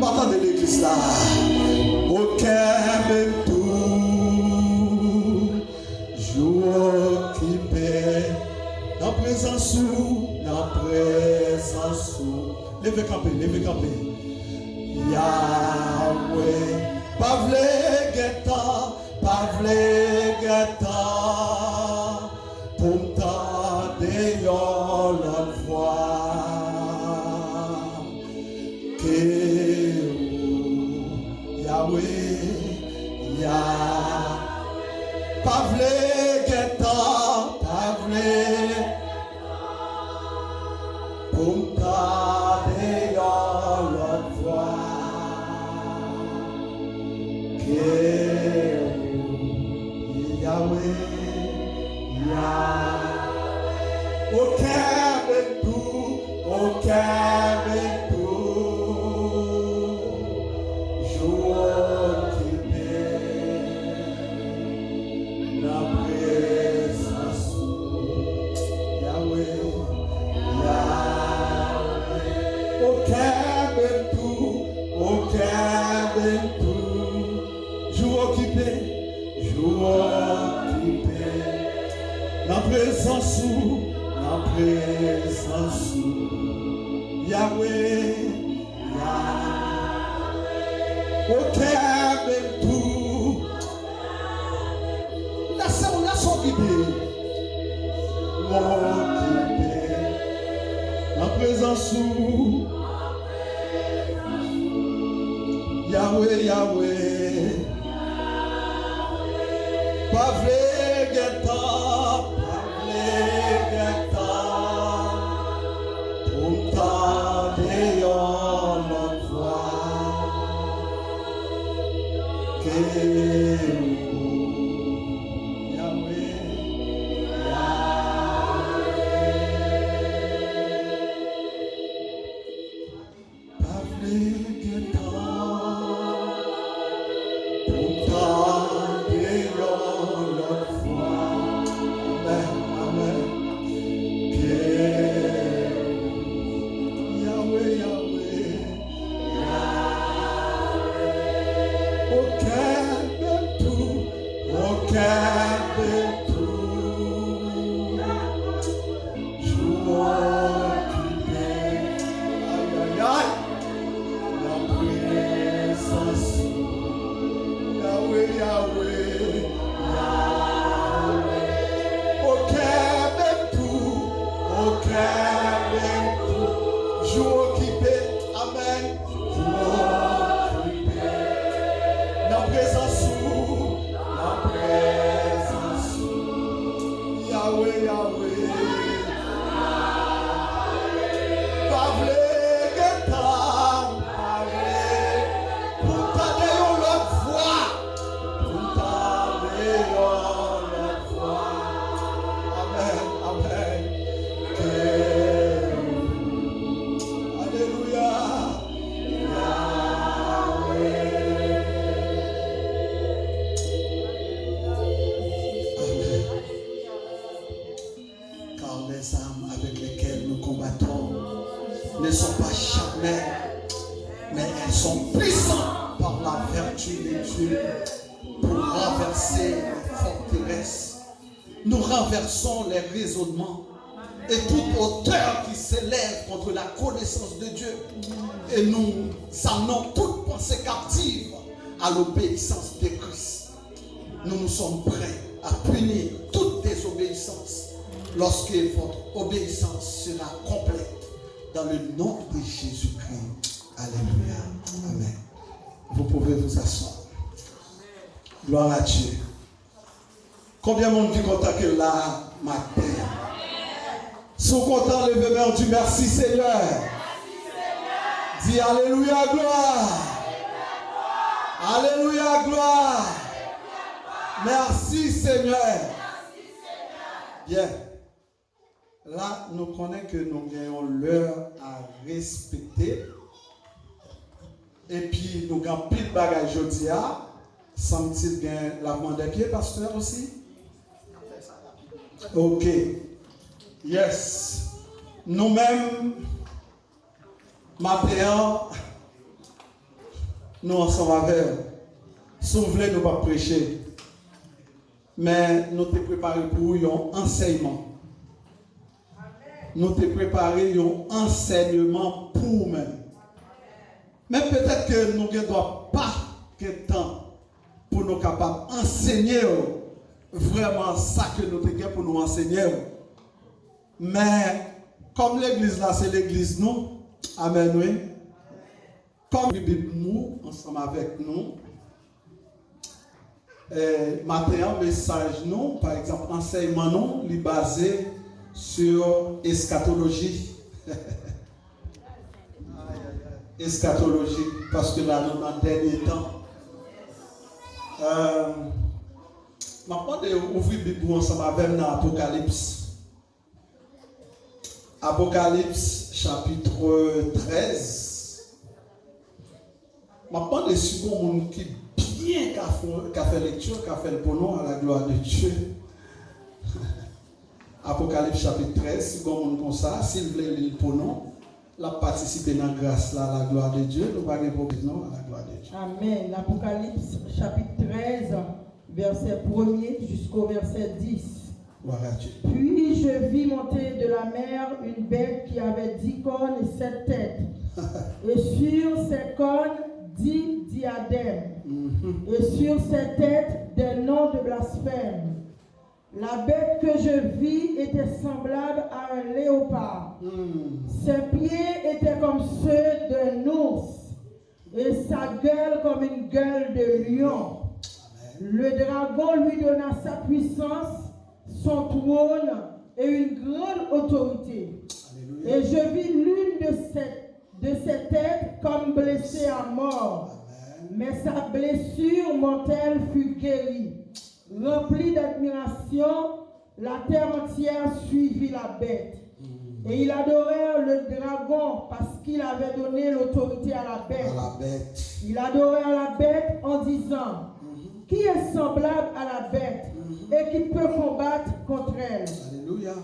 Partant de l'église là. Aucun même tout. Jour occupé. Dans présence où. Levez campé. Yahweh. Pavle geta. Pour m'tendre l'autre fois. Que Yahweh. Pavle geta. Pour m'tendre l'autre fois. Que Yahweh. Aucun jour occupé la présence Yahweh. Aucun jour occupé la présence Yahweh. Aucun même tout. Laissons guider. La présence Yahweh. Pavle geta. Ne sont pas charnelles, mais elles sont puissantes par la vertu de Dieu pour renverser les forteresses. Nous renversons les raisonnements et toute hauteur qui s'élève contre la connaissance de Dieu. Et nous amenons toute pensée captive à l'obéissance de Christ. Nous sommes prêts à punir toute désobéissance lorsque votre obéissance sera complète. Dans le nom de Jésus-Christ. Alléluia. Amen. Vous pouvez vous asseoir. Gloire à Dieu. Combien de monde qui content que là matin? Sont contents, levez main, du merci Seigneur. Dis Alléluia, gloire. Alléluia, gloire. Merci Seigneur. Bien. Là, nous connaissons que nous gagnons l'heure à respecter. Et puis, nous avons pile de bagages aujourd'hui. Semble-t-il gagner lavement des pieds, pasteur aussi? Ok. Yes. Nous-mêmes, maintenant, nous ensemble avec si vous voulez nous pas prêcher, mais nous te préparé pour un enseignement. Nous te préparé un enseignement pour nous-mêmes. Mais peut-être que nous ne devons pas de temps pour nous capables d'enseigner vraiment ça que nous avons pour nous enseigner. Mais comme l'église là, c'est l'église nous, amen, oui. Comme la Bible nous, ensemble avec nous, maintenant, message nous, par exemple, enseignement nous, il est basé sur eschatologie. Eschatologie, parce que là, nous dans le dernier temps. Maintenant, ouvrir la Bible ensemble avec nous dans Apocalypse. Apocalypse, chapitre 13. Maintenant, les seconds qui bien qu'a fait lecture, qu'a fait le bonheur à la gloire de Dieu. Apocalypse chapitre 13, second monde comme ça, s'il voulait lire pour nous, la participer dans la grâce là, à la gloire de Dieu, nous pas de problème à la gloire de Dieu. Amen. L'Apocalypse chapitre 13, verset 1er jusqu'au verset 10. Puis je vis monter de la mer une bête qui avait 10 cornes et 7 têtes. Et sur ses cornes 10 diadèmes. Et sur ses têtes des noms de blasphème. La bête que je vis était semblable à un léopard. Ses pieds étaient comme ceux d'un ours. Et sa gueule comme une gueule de lion. Le dragon lui donna sa puissance, son trône et une grande autorité. Alléluia. Et je vis l'une de ses têtes comme blessée à mort. Amen. Mais sa blessure mortelle fut guérie. Remplie d'admiration, la terre entière suivit la bête. Et ils adorèrent le dragon parce qu'il avait donné l'autorité à la bête. Ils adorèrent la bête en disant, qui est semblable à la bête et qui peut combattre contre elle? Alléluia.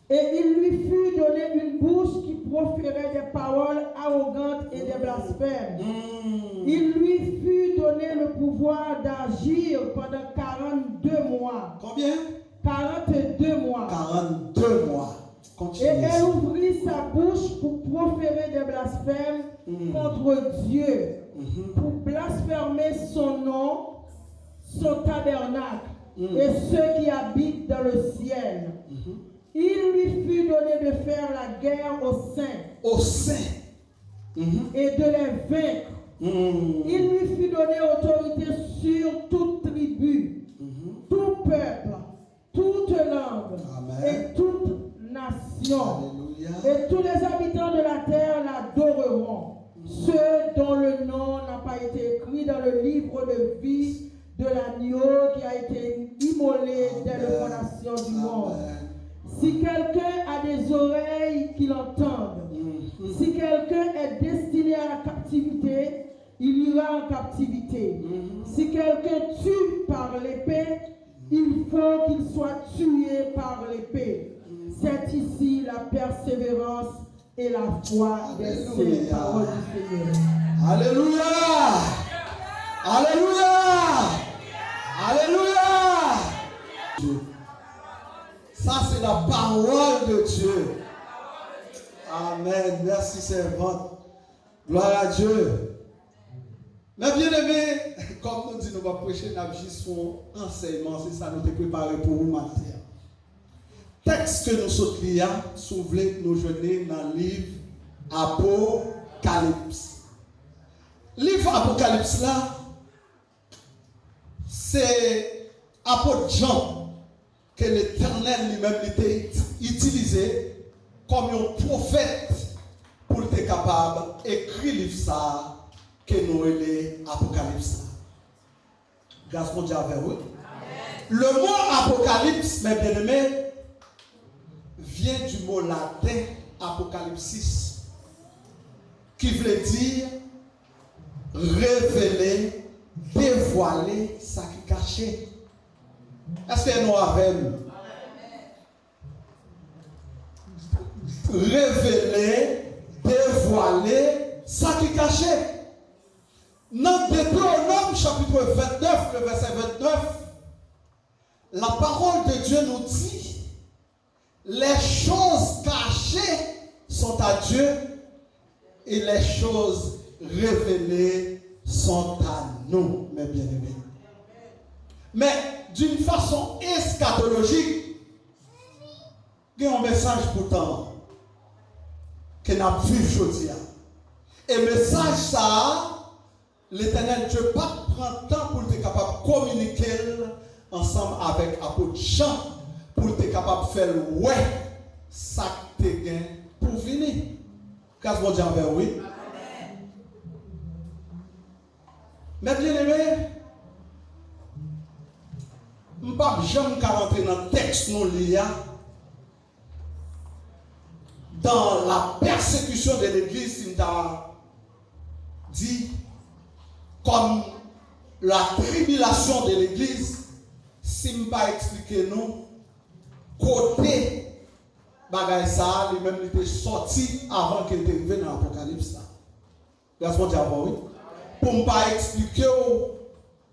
Et il lui fut donné une bouche qui proférait des paroles arrogantes et des blasphèmes. Il lui fut donné le pouvoir d'agir pendant 42 mois. Combien? 42 mois. 42 mois. Continue. Et elle ouvrit sa bouche pour proférer des blasphèmes contre Dieu, pour blasphémer son nom, son tabernacle et ceux qui habitent dans le ciel. Il lui fut donné de faire la guerre aux saints. Et de les vaincre. Il lui fut donné autorité sur toute tribu, tout peuple, toute langue. Amen. Et toute nation. Alléluia. Et tous les habitants de la terre l'adoreront. Ceux dont le nom n'a pas été écrit dans le livre de vie de l'agneau qui a été immolé dès la fondation du monde. Si quelqu'un a des oreilles qu'il entende, si quelqu'un est destiné à la captivité, il ira en captivité. Si quelqu'un tue par l'épée, il faut qu'il soit tué par l'épée. C'est ici la persévérance et la foi des saints. Parole du Seigneur. Alléluia! Alléluia! Alléluia! Ça, c'est la parole de Dieu. Amen. Merci, servante. Gloire à Dieu. Mais bien aimé, comme nous disons, nous allons prêcher, nous avons juste un enseignement. C'est ça, nous te préparé pour vous matin. Texte que nous sommes liés, si vous voulez nous jeûner dans le livre Apocalypse. Livre Apocalypse là, c'est apôtre Jean que l'Éternel lui-même était utilisé comme un prophète pour être capable d'écrire le livre ça que nous est Apocalypse. Grâce à Dieu avec vous. Le mot Apocalypse, mes bien-aimés, vient du mot latin apocalypsis, qui veut dire révéler, dévoiler ça qui est caché. Est-ce que nous avons révéler, dévoiler ça qui est caché? Dans Deutéronome chapitre 29, le verset 29, la parole de Dieu nous dit, les choses cachées sont à Dieu et les choses révélées sont à nous, mes bien-aimés. Mais d'une façon eschatologique, il y a un message pourtant que nous avons vu aujourd'hui. Et le message ça, l'Éternel Dieu pas prend temps pour être capable de communiquer ensemble avec l'apôtre Jean pour être capable de faire ça que tu as pour venir. Qu'est-ce que vous dites avec oui? Mais bien aimé, je ne peux pas jamais rentrer dans le texte nous lié dans la persécution de l'Église, il t'a dit comme la tribulation de l'Église, si je ne peux pas expliquer nous, côté bagay ça, lui-même il était sorti avant qu'il était arrivé dans l'Apocalypse. Est-ce qu'on dit avant oui? Pour ne pas expliquer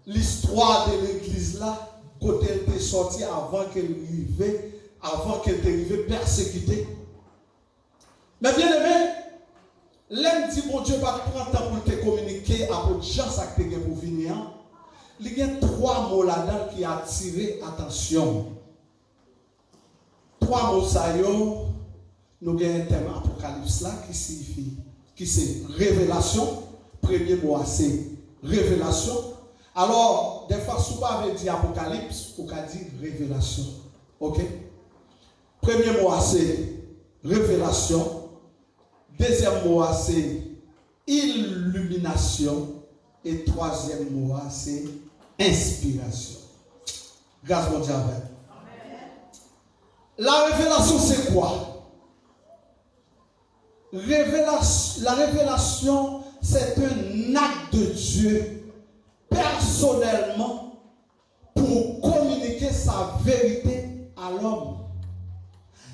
l'histoire de l'Église là, côté elle était sorti avant qu'elle était arrivée persécutée. Mais bien aimé, l'homme dit bon Dieu pas prendre temps pour te communiquer à votre gens ça que tu pour venir. Il y a 3 mots là-dedans qui attirent attention. 3 mots ça nous avons un thème apocalypse là qui signifie qui c'est révélation. Premier mot c'est révélation. Alors des fois souvent avait dit apocalypse ou qu'a dit révélation. OK? Premier mot c'est révélation. Deuxième mot c'est illumination et troisième mot c'est inspiration. Grâce mon Dieu. La révélation c'est quoi? La révélation c'est un acte de Dieu personnellement pour communiquer sa vérité à l'homme.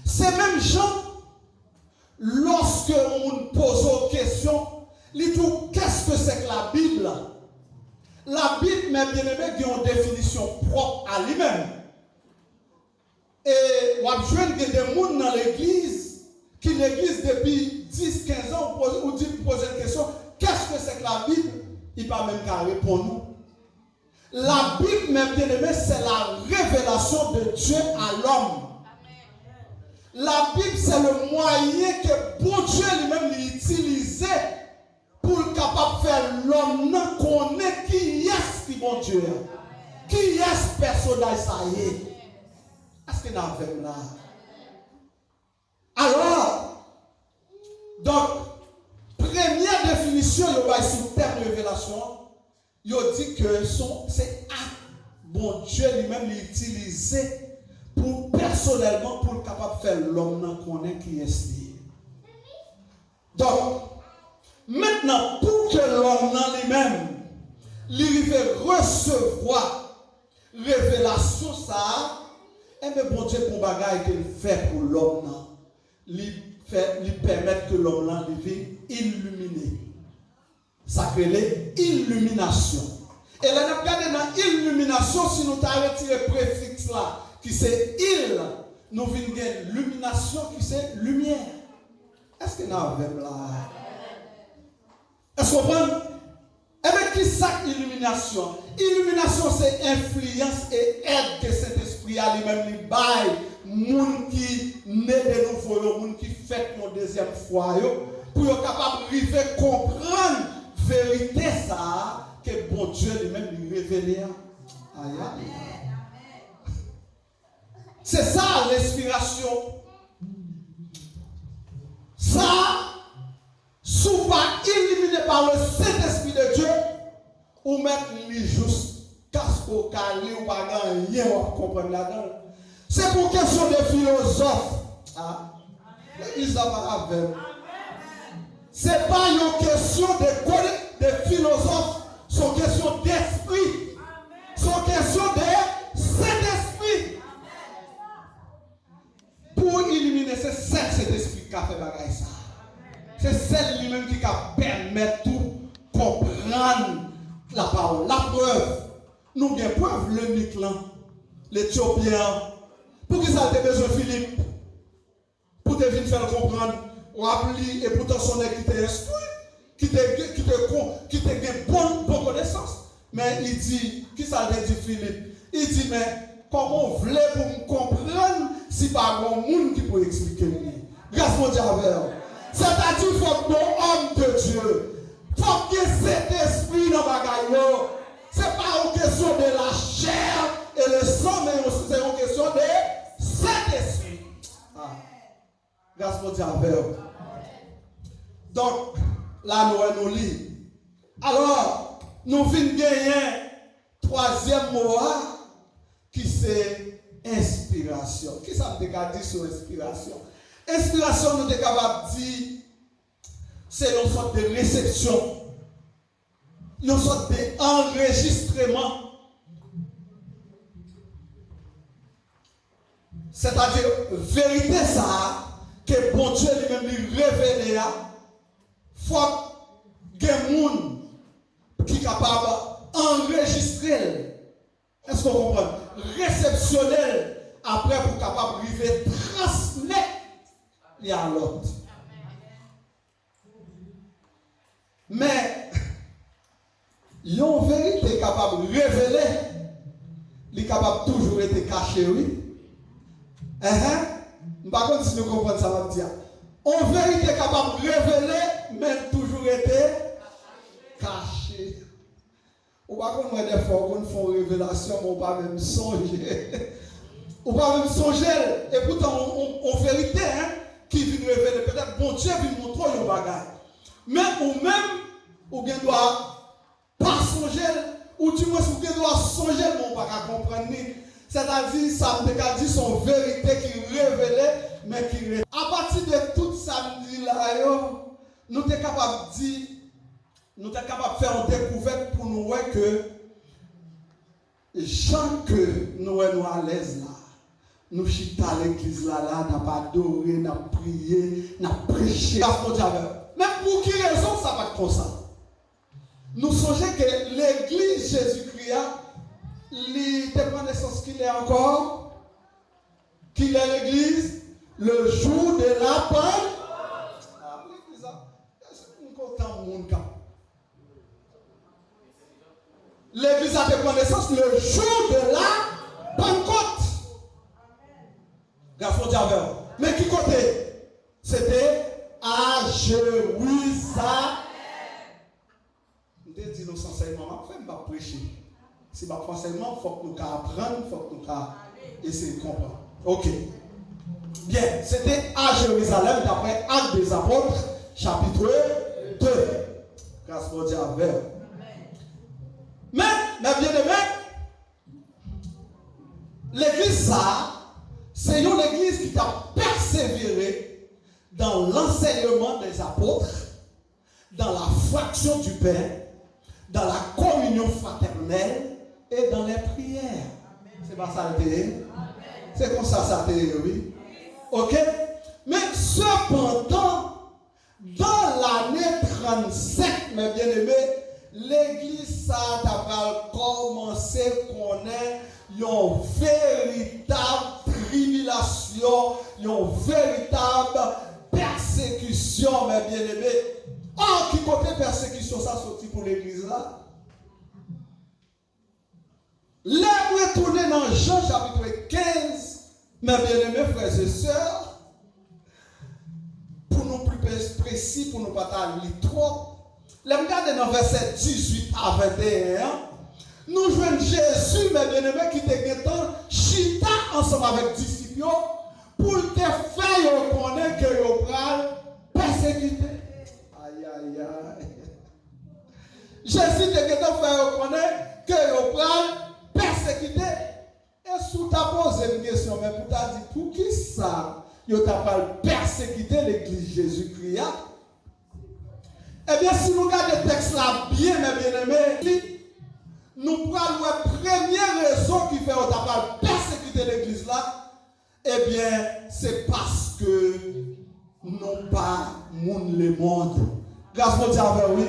C'est même gens lorsque on pose une question, il dit qu'est-ce que c'est que la Bible? La Bible, mes bien-aimés, a une définition propre à lui-même. Et on a besoin de des gens dans l'église, qui l'église depuis 10-15 ans, ou dit poser une question, qu'est-ce que c'est que la Bible? Il ne peut même qu'à répondre. La Bible, mes bien-aimés, c'est la révélation de Dieu à l'homme. La Bible, c'est le moyen que bon Dieu lui-même utilisait pour être capable de faire l'homme connaître qui est ce bon Dieu. Qui est ce personnage ça y est. Est-ce qu'il y a un là? Alors, donc, première définition, il y a sur le terme révélation, il dit que c'est bon Dieu lui-même l'utilisait pour personnellement pour être capable de faire l'homme connaître qui est ce. Donc, maintenant, pour que l'homme lui-même lui recevoir révélation ça, et bien bon Dieu pour bagaille qu'il fait pour l'homme, lui permettre que l'homme vive illuminé. Ça s'appelle illumination. Et là, nous regardons dans illumination, si nous avons retiré le préfixe là, qui c'est il, nous venons de illumination qui c'est lumière. Est-ce que nous avons là? Est-ce que vous comprenez? Et bien, qui c'est illumination? Illumination, c'est influence et aide que cet esprit a lui-même lui baille. Moun qui naît de nouveau, moun qui fait une deuxième fois, pour être capable de comprendre la vérité ça, que bon Dieu lui-même lui révèle. Aïe. C'est ça l'inspiration. Ça, sous pas illuminé par le Saint-Esprit de Dieu, ou mettre les juste casque au calé ou pas rien à comprendre là-dedans. C'est pour question des philosophes. Ils ont pas avec. C'est pas une question de philosophes, c'est une question d'esprit. C'est une question de Saint-Esprit. Pour illuminer, c'est cet esprit qui a fait bagaille ça. C'est celle lui-même qui va permettre tout comprendre la parole. La preuve, nous avons preuve, le Miklan, l'Éthiopien. Pour qui ça a été besoin de Philippe? Pour te venir faire comprendre, rappeler et pourtant son qui t'a instruit, qui t'a bonne connaissance. Mais il dit, qui ça a dit Philippe? Il dit, mais comment vous voulez pour me comprendre si pas un monde qui peut expliquer? Grâce mon Dieu. C'est-à-dire qu'il faut que homme de Dieu, il faut que cet esprit dans le bagaille. Ce n'est pas une question de la chair et le sang, mais c'est une question de cet esprit. Ah. Grâce mon Dieu. Donc, là, nous lisons. Alors, nous venons gagner troisième mot qui c'est inspiration. Qui ça me dit sur inspiration? Inspiration, nous sommes capables de dire, c'est une sorte de réception, une sorte d'enregistrement. C'est-à-dire, vérité ça, que bon Dieu lui-même lui révèle, il faut qu'il y ait des gens qui sont capables d'enregistrer. Est-ce qu'on comprend? Réceptionnel, après pour capable de transmettre à l'autre. Mais, une vérité capable de révéler, il est capable toujours être caché, oui. Par contre, si nous comprenons ça, va dire. En vérité capable de révéler, mais toujours été caché. Ou pas qu'on a des fois qu'on fait une révélation, mais on ne pas même songer. On ne pas même songer. Et pourtant, en vérité, qui vient révéler, peut-être bon Dieu vient montrer un bagage. Mais ou même, ou bien doit pas songer, ou du moins, ou bien doit songer, mais on ne va pas comprendre. C'est-à-dire, ça me dit son vérité qui révélait, mais qui révèle. À partir de tout samedi là, nous sommes capables de dire, nous sommes capables de faire une découverte pour nous voir que gens que nous sommes à l'aise là, nous chita à l'église là, nous n'avons pas adoré, nous avons prié, nous avons prêché. Mais pour quelle raison ça va être comme ça? Nous songeons que l'église Jésus-Christ, il prend naissance qu'il est encore, qu'il est l'église, le jour de la Pentecôte. Ah, l'église, c'est content monde. L'église a pris naissance le jour de la Pentecôte. Garçon Diavel. Mais qui côté? C'était à Jérusalem. Je dis nos enseignements, je ne vais pas prêcher. Si je ne prends enseignement, il faut que nous apprenions, il faut que nous essayions de comprendre. Ok. Bien, c'était à Jérusalem, d'après Actes des Apôtres, chapitre 2. Grâce à Dieu. Mais, bien aimé, l'église, ça, c'est une église qui a persévéré dans l'enseignement des apôtres, dans la fraction du pain, dans la communion fraternelle et dans les prières. C'est pas ça le thé. C'est comme ça le thé, oui. Ok? Mais cependant, dans l'année 37, mes bien-aimés, l'église ça a commencé à connaître une véritable tribulation, une véritable persécution, mes bien-aimés. Qui côté persécution ça sorti pour l'église là? Là, vous retournez dans Jean chapitre 15, mes bien-aimés frères et sœurs, pour nous plus précis, pour nous pas lire trop. Là, regardez dans verset 18 à 21, nous jouons Jésus, mes bien-aimés, qui était chita ensemble avec les disciples pour te faire reconnaître que vous prenez persécuté. Aïe, aïe, aïe. Jésus te fait reconnaître que vous prenez persécuté. Et sous ta posé une question, mais pour ta dit, pour qui ça, vous avez persécuté l'église Jésus-Christ? Eh bien, si nous regardons le texte là bien, mes bien-aimés, nous prenons la première raison qui fait qu'on a persécuté l'église là, eh bien, c'est parce que non pas le monde. Grâce à Dieu, oui.